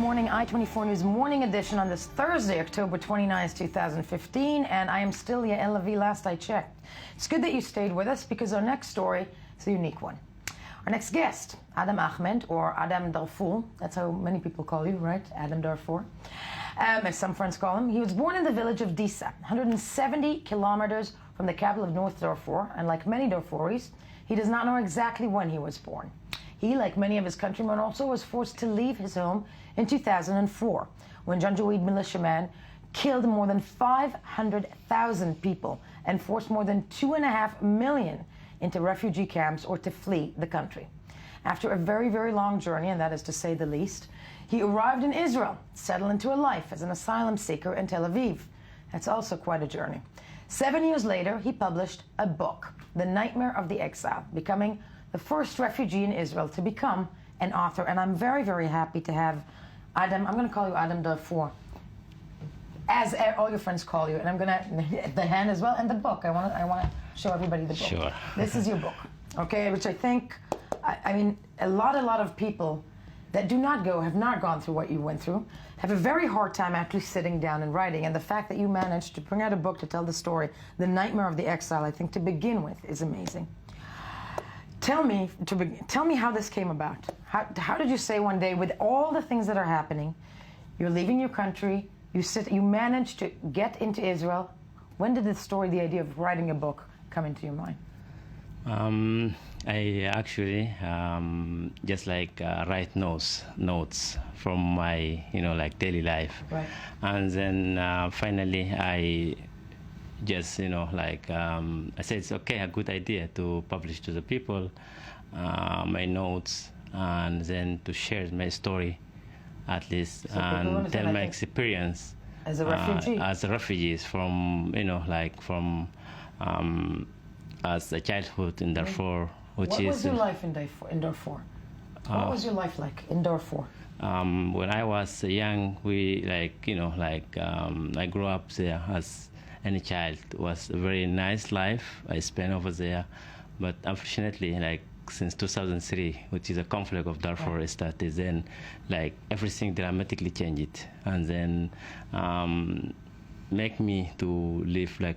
morning I-24 News Morning Edition on this Thursday, October 29th, 2015, and I am still Yael Lavi, last I checked. It's good that you stayed with us because our next story is a unique one. Our next guest, Mohamed Ahmed, or Adam Darfur, that's how many people call you, right? Adam Darfur, as some friends call him. He was born in the village of Disa, 170 kilometers from the capital of North Darfur, and like many Darfuris, he does not know exactly when he was born. He, like many of his countrymen, also was forced to leave his home in 2004, when Janjaweed militiamen killed more than 500,000 people and forced more than 2.5 million into refugee camps or to flee the country. After a very, very long journey, and that is to say the least, he arrived in Israel, settled into a life as an asylum seeker in Tel Aviv. That's also quite a journey. 7 years later, he published a book, The Nightmare of the Exile, becoming the first refugee in Israel to become an author. And I'm very, very happy to have Adam, I'm going to call you Adam Darfur, as all your friends call you, and I'm going to, the hand as well, and the book. I want to show everybody the book. Sure. This is your book, okay, which I think, I mean, a lot of people that have not gone through what you went through, have a very hard time actually sitting down and writing. And the fact that you managed to bring out a book to tell the story, The Nightmare of the Exile, I think to begin with is amazing. Tell me how this came about. How did you say one day, with all the things that are happening, you're leaving your country, you managed to get into Israel. When did the idea of writing a book come into your mind? I actually just like write notes from my daily life, right. And then finally I just I said it's okay, a good idea to publish to the people my notes, and then to share my story at least, so and tell my experience as a refugee, as refugees from from as a childhood in Darfur. What was your life in Darfur? What was your life like in Darfur? When I was young, I grew up there as any child. It was a very nice life I spent over there, but unfortunately, since 2003, which is a conflict of Darfur started, then everything dramatically changed, and then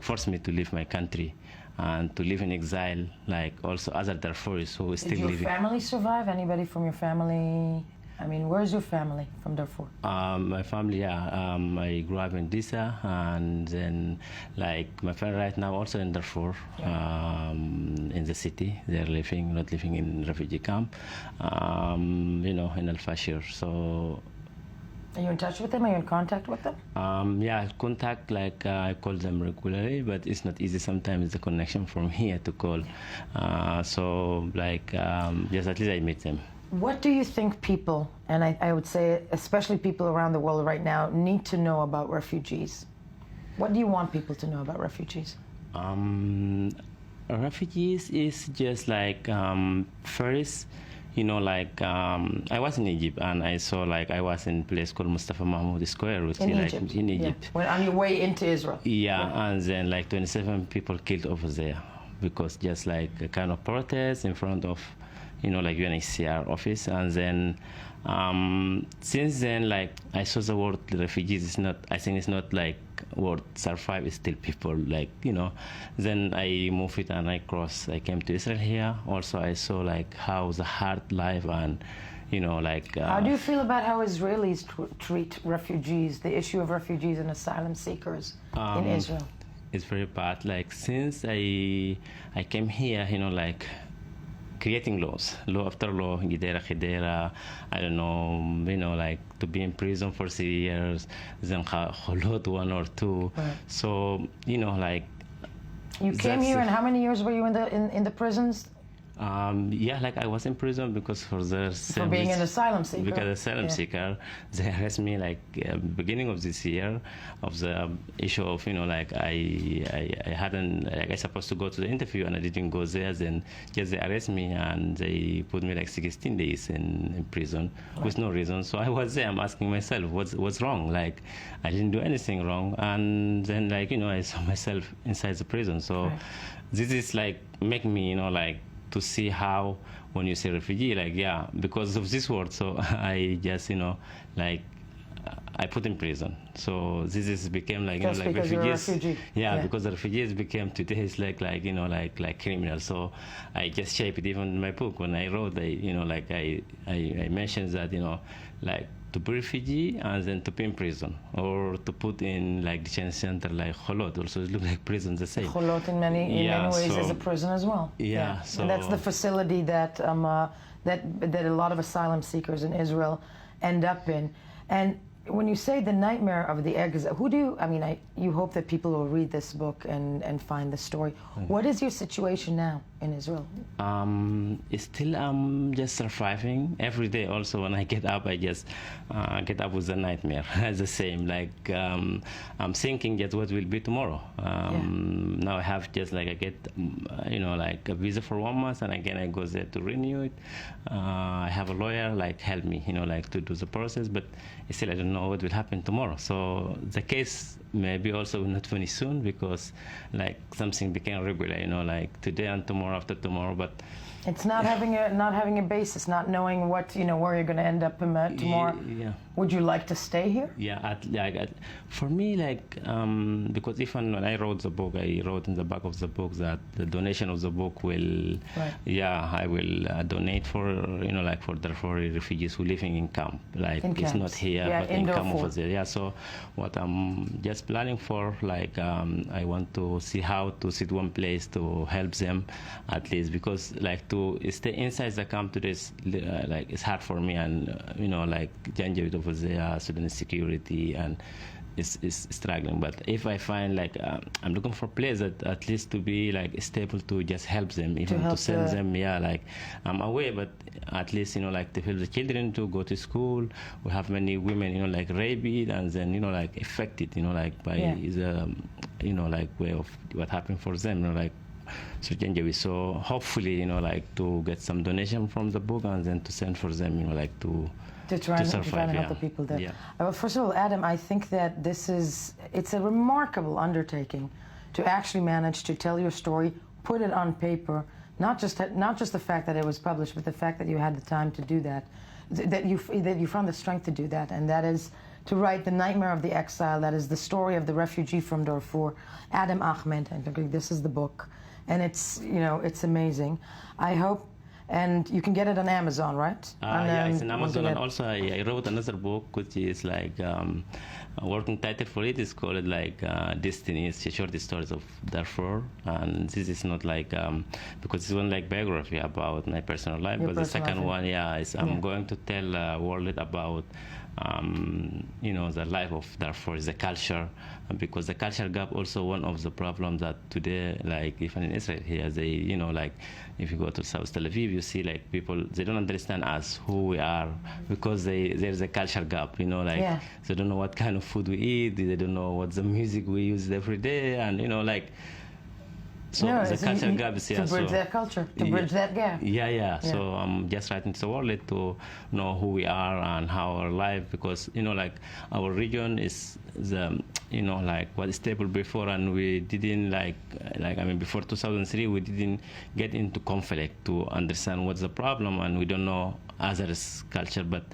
forced me to leave my country and to live in exile, like also other Darfuris who still living. Did your family survive? Anybody from your family? I mean, where's your family from Darfur? My family, I grew up in Disa, and then my family right now also in Darfur, in the city. They're not living in refugee camp, in Al-Fashir. So. Are you in touch with them? Are you in contact with them? Yeah, contact, I call them regularly, but it's not easy sometimes, the connection from here to call. So just at least I meet them. What do you think people, and I would say especially people around the world right now, need to know about refugees? What do you want people to know about refugees? Refugees is just first, I was in Egypt, and I saw I was in a place called Mustafa Mahmoud Square, which is in Egypt. Yeah. When on your way into Israel. Yeah, and then 27 people killed over there because just a kind of protest in front of UNHCR office, and then since then I saw the word refugees is not, I think it's not word survive, is still people then I moved it and I came to Israel here. Also I saw how the hard life, and how do you feel about how Israelis treat refugees, the issue of refugees and asylum seekers in Israel? It's very bad. Since I came here, creating law after law, Khidera, I don't know, to be in prison for 3 years, then Kholod 1 or 2. Right. So, you came here, and how many years were you in the prisons? Yeah, I was in prison because for being an asylum seeker. Because asylum seeker, they arrested me beginning of this year of the issue of I hadn't I supposed to go to the interview and I didn't go there. Then just they arrest me and they put me 16 days in prison with no reason. So I was there. I'm asking myself what's wrong. I didn't do anything wrong, and then I saw myself inside the prison. So this is make me to see how when you say refugee, because of this word. So I just I put in prison. So this is became like, Just like because refugees. you're a refugee. Yeah, because the refugees became today is like criminals. So I just shaped it even in my book when I wrote. I mentioned that like to be refugee and then to be in prison, or to put in like detention center like Holot. Also, it looks like prison the same. Holot in many ways is a prison as well. Yeah. So and that's the facility that that a lot of asylum seekers in Israel end up in. And when you say the nightmare of the exile, you hope that people will read this book and find the story. What is your situation now in Israel? It's still just surviving every day. Also, when I get up, I just get up with a nightmare. It's the same. Like I'm thinking just what will be tomorrow. Now I have just like I get like a visa for 1 month, and again I go there to renew it. I have a lawyer like help me like to do the process, but still I don't know what will happen tomorrow. So the case maybe also not very soon, because like something became regular, like today and tomorrow after tomorrow. But it's not having a basis, not knowing what where you're going to end up tomorrow. Yeah. Would you like to stay here? Yeah, for me, like because even when I wrote the book, I wrote in the back of the book that the donation of the book will, I will donate for like for Darfur refugees who living in camp, like in it's camps. not here but in camp over there. Yeah, so what I'm just planning for, like I want to see how to sit one place to help them at least, because like to stay inside the camp today is like it's hard for me, and like Janjaweed over there, Sudan security, and is struggling. But if I find like I'm looking for a place that at least to be like stable to just help them, even to send them, like I'm away, but at least like to help the children to go to school. We have many women like raped and then like affected like by the like way of what happened for them, like. So hopefully like to get some donation from the book and then to send for them like to try and survive, help the people there. Yeah. Well, first of all, Adam, I think that it's a remarkable undertaking to actually manage to tell your story, put it on paper, not just the fact that it was published, but the fact that you had the time to do that, that you found the strength to do that, and that is to write The Nightmare of the Exile. That is the story of the refugee from Darfur, Adam Ahmed. I think this is the book, and it's it's amazing. I hope. And you can get it on Amazon, right? It's on Amazon, and also I wrote another book which is like a working title for it is called like Destiny. It's a short stories of Darfur, and this is not like because it's one like biography about my personal life, but the second one, is I'm going to tell the world about the life of Darfur, the culture, because the culture gap also one of the problems that today, like even in Israel here, they like if you go to South Tel Aviv, you see like people, they don't understand us, who we are, because there's a culture gap, they don't know what kind of food we eat, they don't know what the music we use every day, and so the culture gap is to bridge that culture, to bridge that gap. Yeah. So I'm just writing to the world to know who we are and how our life, because like our region is the like was stable before, and we didn't before 2003 we didn't get into conflict to understand what's the problem, and we don't know others' culture, but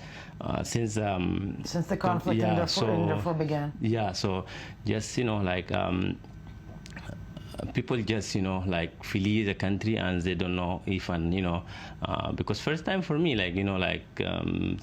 since the conflict in Darfur began. Yeah, so just people just like flee the country and they don't know even because first time for me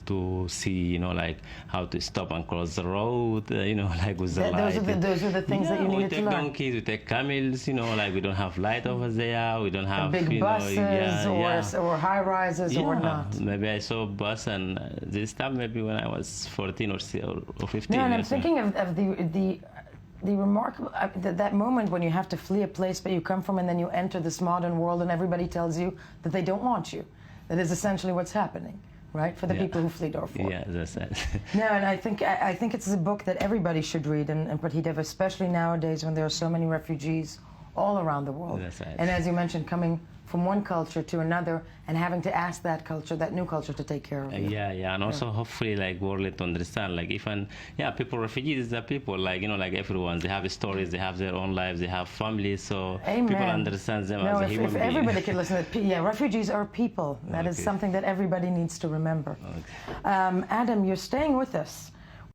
to see like how to stop and cross the road like with the light. Those are the things that you needed to learn. We take donkeys, we take camels, like we don't have light over there, we don't have big buses or high rises or not. Maybe I saw a bus and this time maybe when I was 14 or 15. No, and I'm thinking of the remarkable, that moment when you have to flee a place that you come from and then you enter this modern world and everybody tells you that they don't want you. That is essentially what's happening, right? For the people who flee Darfur. Yeah, that's it. No, and I think it's a book that everybody should read, and especially nowadays when there are so many refugees all around the world. That's right. And as you mentioned, coming from one culture to another and having to ask that new culture to take care of you. And also hopefully like world to understand, like even people, refugees are people, like like everyone, they have stories, they have their own lives, they have families, so people understand them as a human being. Everybody can listen to refugees are people. That is something that everybody needs to remember. Okay. Adam, you're staying with us